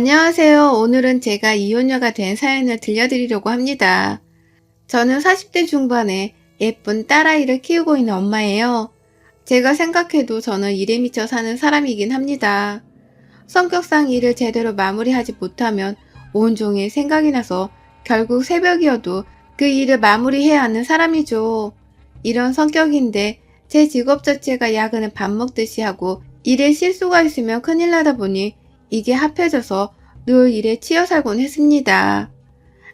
안녕하세요. 오늘은 제가 이혼녀가 된 사연을 들려드리려고 합니다. 저는 40대 중반에 예쁜 딸아이를 키우고 있는 엄마예요. 제가 생각해도 저는 일에 미쳐 사는 사람이긴 합니다. 성격상 일을 제대로 마무리하지 못하면 온종일 생각이 나서 결국 새벽이어도 그 일을 마무리해야 하는 사람이죠. 이런 성격인데 제 직업 자체가 야근을 밥 먹듯이 하고 일에 실수가 있으면 큰일 나다 보니 이게 합해져서 늘 일에 치여 살곤 했습니다.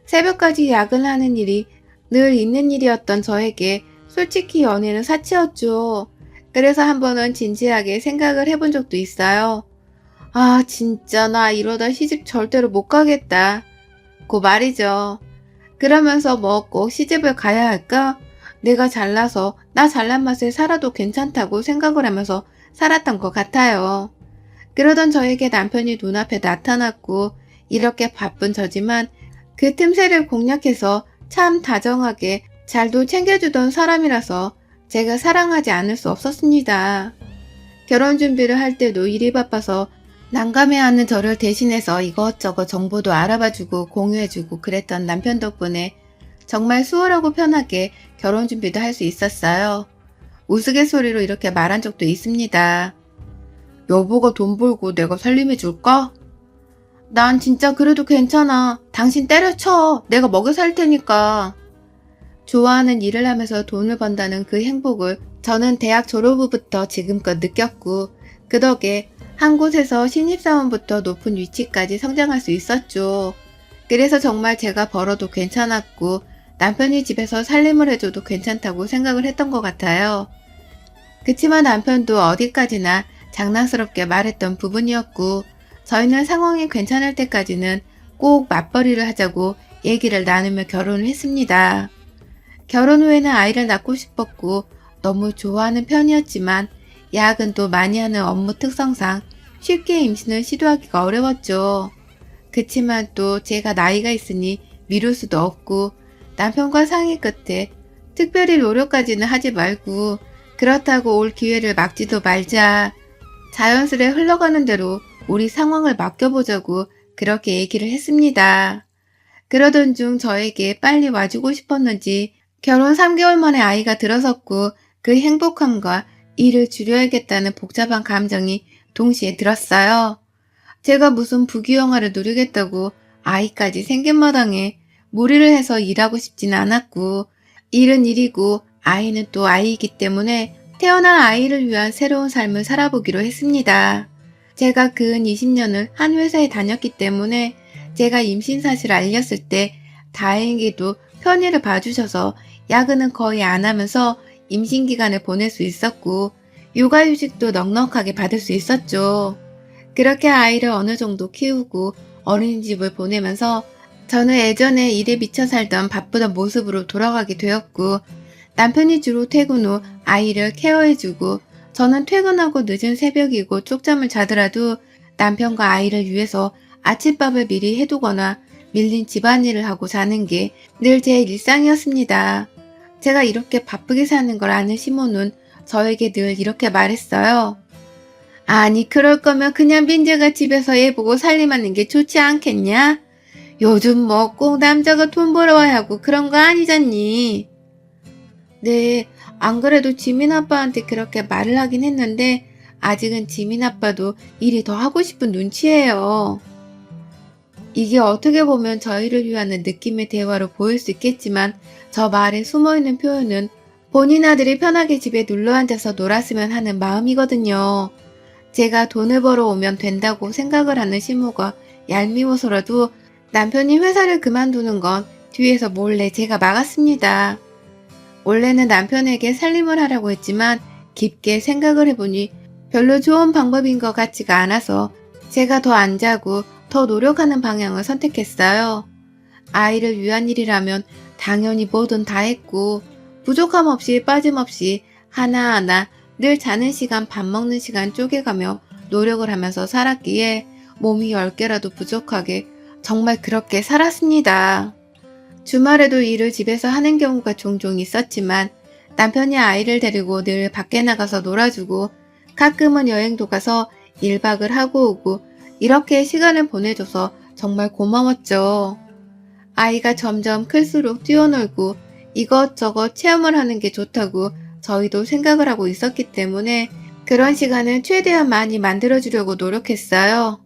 새벽까지 야근하는 일이 늘 있는 일이었던 저에게 솔직히 연애는 사치였죠. 그래서 한 번은 진지하게 생각을 해본 적도 있어요. 아, 진짜 나 이러다 시집 절대로 못 가겠다. 고 말이죠. 그러면서 뭐 꼭 시집을 가야 할까? 내가 잘나서 나 잘난 맛에 살아도 괜찮다고 생각을 하면서 살았던 것 같아요. 그러던 저에게 남편이 눈앞에 나타났고 이렇게 바쁜 저지만 그 틈새를 공략해서 참 다정하게 잘도 챙겨주던 사람이라서 제가 사랑하지 않을 수 없었습니다. 결혼 준비를 할 때도 일이 바빠서 난감해하는 저를 대신해서 이것저것 정보도 알아봐주고 공유해주고 그랬던 남편 덕분에 정말 수월하고 편하게 결혼 준비도 할 수 있었어요. 우스갯소리로 이렇게 말한 적도 있습니다. 여보가 돈 벌고 내가 살림해 줄까? 난 진짜 그래도 괜찮아. 당신 때려쳐. 내가 먹여 살 테니까. 좋아하는 일을 하면서 돈을 번다는 그 행복을 저는 대학 졸업 후부터 지금껏 느꼈고 그 덕에 한 곳에서 신입사원부터 높은 위치까지 성장할 수 있었죠. 그래서 정말 제가 벌어도 괜찮았고 남편이 집에서 살림을 해줘도 괜찮다고 생각을 했던 것 같아요. 그치만 남편도 어디까지나 장난스럽게 말했던 부분이었고 저희는 상황이 괜찮을 때까지는 꼭 맞벌이를 하자고 얘기를 나누며 결혼을 했습니다. 결혼 후에는 아이를 낳고 싶었고 너무 좋아하는 편이었지만 야근도 많이 하는 업무 특성상 쉽게 임신을 시도하기가 어려웠죠. 그치만 또 제가 나이가 있으니 미룰 수도 없고 남편과 상의 끝에 특별히 노력까지는 하지 말고 그렇다고 올 기회를 막지도 말자. 자연스레 흘러가는 대로 우리 상황을 맡겨보자고 그렇게 얘기를 했습니다. 그러던 중 저에게 빨리 와주고 싶었는지 결혼 3개월 만에 아이가 들어섰고 그 행복함과 일을 줄여야겠다는 복잡한 감정이 동시에 들었어요. 제가 무슨 부귀영화를 누리겠다고 아이까지 생긴 마당에 무리를 해서 일하고 싶지는 않았고 일은 일이고 아이는 또 아이이기 때문에 태어난 아이를 위한 새로운 삶을 살아보기로 했습니다. 제가 근 20년을 한 회사에 다녔기 때문에 제가 임신 사실을 알렸을 때 다행히도 편의를 봐주셔서 야근은 거의 안 하면서 임신 기간을 보낼 수 있었고 육아휴직도 넉넉하게 받을 수 있었죠. 그렇게 아이를 어느 정도 키우고 어린이집을 보내면서 저는 예전에 일에 미쳐 살던 바쁘던 모습으로 돌아가게 되었고 남편이 주로 퇴근 후 아이를 케어해주고 저는 퇴근하고 늦은 새벽이고 쪽잠을 자더라도 남편과 아이를 위해서 아침밥을 미리 해두거나 밀린 집안일을 하고 자는 게 늘 제 일상이었습니다. 제가 이렇게 바쁘게 사는 걸 아는 시모는 저에게 늘 이렇게 말했어요. 아니 그럴 거면 그냥 민재가 집에서 애 보고 살림하는 게 좋지 않겠냐? 요즘 뭐 꼭 남자가 돈 벌어와야 하고 그런 거 아니잖니. 네, 안 그래도 지민 아빠한테 그렇게 말을 하긴 했는데 아직은 지민 아빠도 일이 더 하고 싶은 눈치예요. 이게 어떻게 보면 저희를 위하는 느낌의 대화로 보일 수 있겠지만 저 말에 숨어있는 표현은 본인 아들이 편하게 집에 눌러앉아서 놀았으면 하는 마음이거든요. 제가 돈을 벌어오면 된다고 생각을 하는 시모가 얄미워서라도 남편이 회사를 그만두는 건 뒤에서 몰래 제가 막았습니다. 원래는 남편에게 살림을 하라고 했지만 깊게 생각을 해보니 별로 좋은 방법인 것 같지가 않아서 제가 더 안 자고 더 노력하는 방향을 선택했어요. 아이를 위한 일이라면 당연히 뭐든 다 했고 부족함 없이 빠짐없이 하나하나 늘 자는 시간 밥 먹는 시간 쪼개가며 노력을 하면서 살았기에 몸이 10개라도 부족하게 정말 그렇게 살았습니다. 주말에도 일을 집에서 하는 경우가 종종 있었지만 남편이 아이를 데리고 늘 밖에 나가서 놀아주고 가끔은 여행도 가서 1박을 하고 오고 이렇게 시간을 보내줘서 정말 고마웠죠. 아이가 점점 클수록 뛰어놀고 이것저것 체험을 하는 게 좋다고 저희도 생각을 하고 있었기 때문에 그런 시간을 최대한 많이 만들어주려고 노력했어요.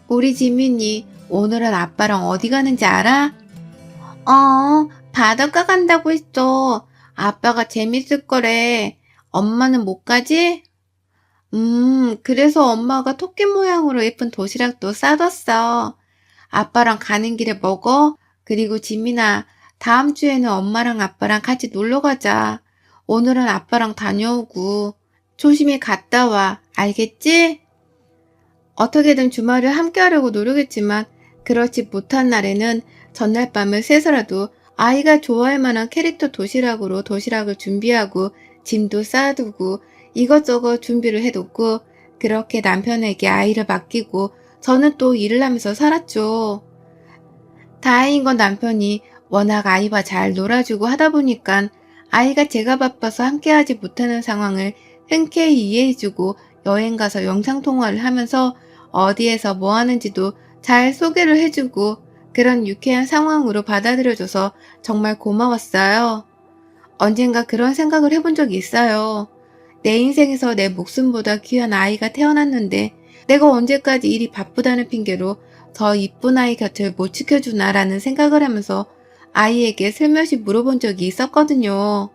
우리 지민이 오늘은 아빠랑 어디 가는지 알아? 바닷가 간다고 했어. 아빠가 재밌을 거래. 엄마는 못 가지? 그래서 엄마가 토끼 모양으로 예쁜 도시락도 싸뒀어. 아빠랑 가는 길에 먹어. 그리고 지민아, 다음 주에는 엄마랑 아빠랑 같이 놀러 가자. 오늘은 아빠랑 다녀오고. 조심히 갔다 와. 알겠지? 어떻게든 주말을 함께 하려고 노력했지만 그렇지 못한 날에는 전날 밤을 새서라도 아이가 좋아할 만한 캐릭터 도시락으로 도시락을 준비하고 짐도 싸두고 이것저것 준비를 해뒀고 그렇게 남편에게 아이를 맡기고 저는 또 일을 하면서 살았죠. 다행인 건 남편이 워낙 아이와 잘 놀아주고 하다 보니까 아이가 제가 바빠서 함께하지 못하는 상황을 흔쾌히 이해해주고 여행 가서 영상통화를 하면서 어디에서 뭐 하는지도 잘 소개를 해주고 그런 유쾌한 상황으로 받아들여줘서 정말 고마웠어요. 언젠가 그런 생각을 해본 적이 있어요. 내 인생에서 내 목숨보다 귀한 아이가 태어났는데 내가 언제까지 일이 바쁘다는 핑계로 더 이쁜 아이 곁을 못 지켜주나라는 생각을 하면서 아이에게 슬며시 물어본 적이 있었거든요.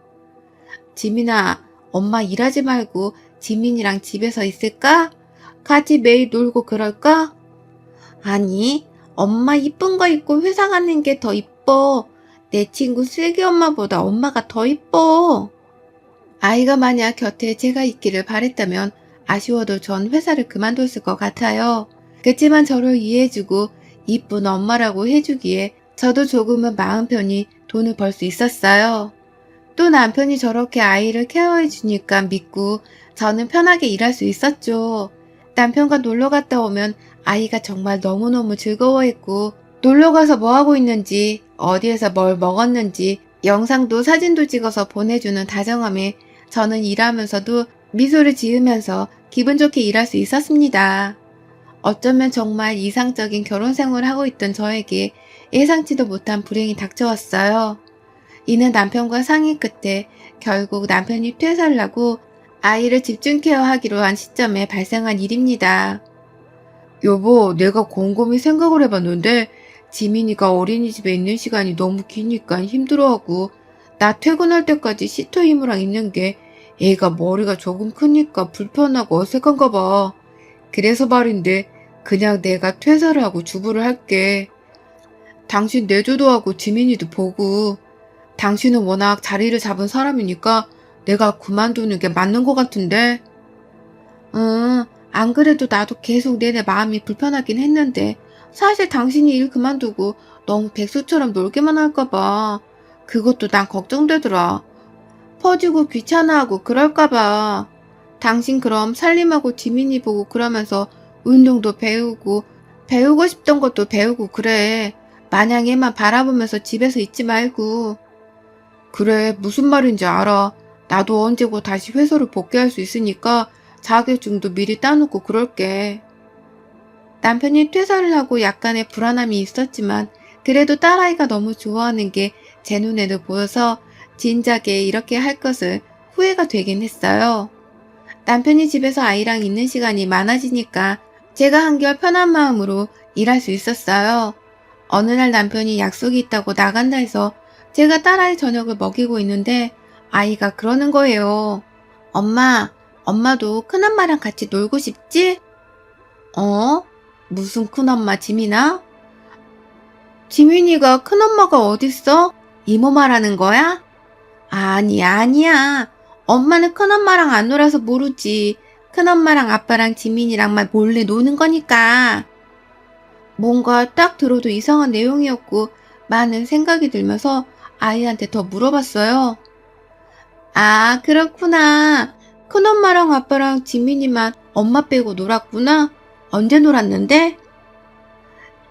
지민아, 엄마 일하지 말고 지민이랑 집에서 있을까? 같이 매일 놀고 그럴까? 아니, 엄마 이쁜 거 입고 회사 가는 게 더 이뻐. 내 친구 슬기 엄마보다 엄마가 더 이뻐. 아이가 만약 곁에 제가 있기를 바랬다면 아쉬워도 전 회사를 그만뒀을 것 같아요. 그치만 저를 이해해주고 이쁜 엄마라고 해주기에 저도 조금은 마음 편히 돈을 벌 수 있었어요. 또 남편이 저렇게 아이를 케어해주니까 믿고 저는 편하게 일할 수 있었죠. 남편과 놀러 갔다 오면 아이가 정말 너무너무 즐거워했고 놀러가서 뭐하고 있는지 어디에서 뭘 먹었는지 영상도 사진도 찍어서 보내주는 다정함에 저는 일하면서도 미소를 지으면서 기분 좋게 일할 수 있었습니다. 어쩌면 정말 이상적인 결혼 생활을 하고 있던 저에게 예상치도 못한 불행이 닥쳐왔어요. 이는 남편과 상의 끝에 결국 남편이 퇴사를 하고 아이를 집중 케어하기로 한 시점에 발생한 일입니다. 여보, 내가 곰곰이 생각을 해봤는데 지민이가 어린이집에 있는 시간이 너무 기니까 힘들어하고 나 퇴근할 때까지 시터 이모랑 있는 게 애가 머리가 조금 크니까 불편하고 어색한가 봐. 그래서 말인데 그냥 내가 퇴사를 하고 주부를 할게. 당신 내조도 하고 지민이도 보고 당신은 워낙 자리를 잡은 사람이니까 내가 그만두는 게 맞는 것 같은데. 안 그래도 나도 계속 내내 마음이 불편하긴 했는데 사실 당신이 일 그만두고 너무 백수처럼 놀게만 할까봐 그것도 난 걱정되더라. 퍼지고 귀찮아하고 그럴까봐. 당신 그럼 살림하고 지민이 보고 그러면서 운동도 배우고 싶던 것도 배우고 그래. 마냥 얘만 바라보면서 집에서 있지 말고. 그래, 무슨 말인지 알아. 나도 언제고 다시 회사로 복귀할 수 있으니까 자격증도 미리 따놓고 그럴게. 남편이 퇴사를 하고 약간의 불안함이 있었지만 그래도 딸아이가 너무 좋아하는 게 제 눈에도 보여서 진작에 이렇게 할 것을 후회가 되긴 했어요. 남편이 집에서 아이랑 있는 시간이 많아지니까 제가 한결 편한 마음으로 일할 수 있었어요. 어느 날 남편이 약속이 있다고 나간다 해서 제가 딸아이 저녁을 먹이고 있는데 아이가 그러는 거예요. 엄마, 엄마도 큰엄마랑 같이 놀고 싶지? 무슨 큰엄마 지민아? 지민이가 큰엄마가 어딨어? 이모 말하는 거야? 아니야. 엄마는 큰엄마랑 안 놀아서 모르지. 큰엄마랑 아빠랑 지민이랑만 몰래 노는 거니까. 뭔가 딱 들어도 이상한 내용이었고 많은 생각이 들면서 아이한테 더 물어봤어요. 아, 그렇구나. 큰엄마랑 아빠랑 지민이만 엄마 빼고 놀았구나. 언제 놀았는데?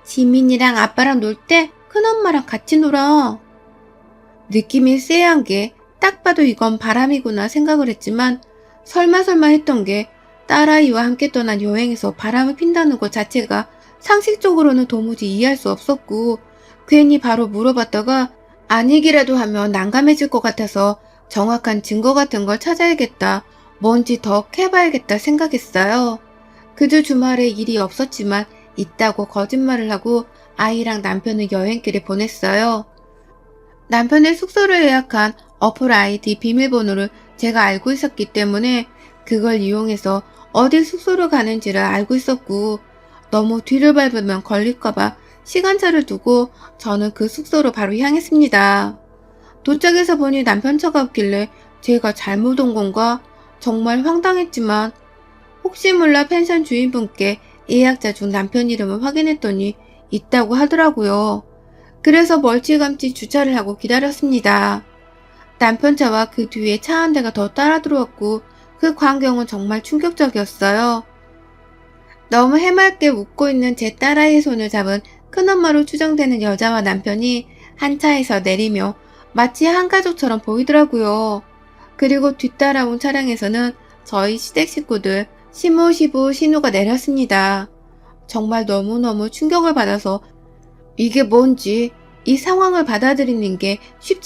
지민이랑 아빠랑 놀 때 큰엄마랑 같이 놀아. 느낌이 쎄한 게 딱 봐도 이건 바람이구나 생각을 했지만 설마 했던 게 딸아이와 함께 떠난 여행에서 바람을 핀다는 것 자체가 상식적으로는 도무지 이해할 수 없었고, 괜히 바로 물어봤다가 아니기라도 하면 난감해질 것 같아서 정확한 증거 같은 걸 찾아야겠다, 뭔지 더 캐봐야겠다 생각했어요. 그주 주말에 일이 없었지만 있다고 거짓말을 하고 아이랑 남편을 여행길에 보냈어요. 남편의 숙소를 예약한 어플 아이디 비밀번호를 제가 알고 있었기 때문에 그걸 이용해서 어디 숙소로 가는지를 알고 있었고, 너무 뒤를 밟으면 걸릴까봐 시간차를 두고 저는 그 숙소로 바로 향했습니다. 도착해서 보니 남편 차가 없길래 제가 잘못 온 건가? 정말 황당했지만 혹시 몰라 펜션 주인분께 예약자 중 남편 이름을 확인했더니 있다고 하더라고요. 그래서 멀찌감치 주차를 하고 기다렸습니다. 남편 차와 그 뒤에 차 한 대가 더 따라 들어왔고 그 광경은 정말 충격적이었어요. 너무 해맑게 웃고 있는 제 딸아이의 손을 잡은 큰엄마로 추정되는 여자와 남편이 한 차에서 내리며 마치 한 가족처럼 보이더라고요. 그리고 뒤따라온 차량에서는 저희 시댁 식구들 시무시부 신우가 내렸습니다. 정말 너무너무 충격을 받아서 이게 뭔지 이 상황을 받아들이는 게 쉽지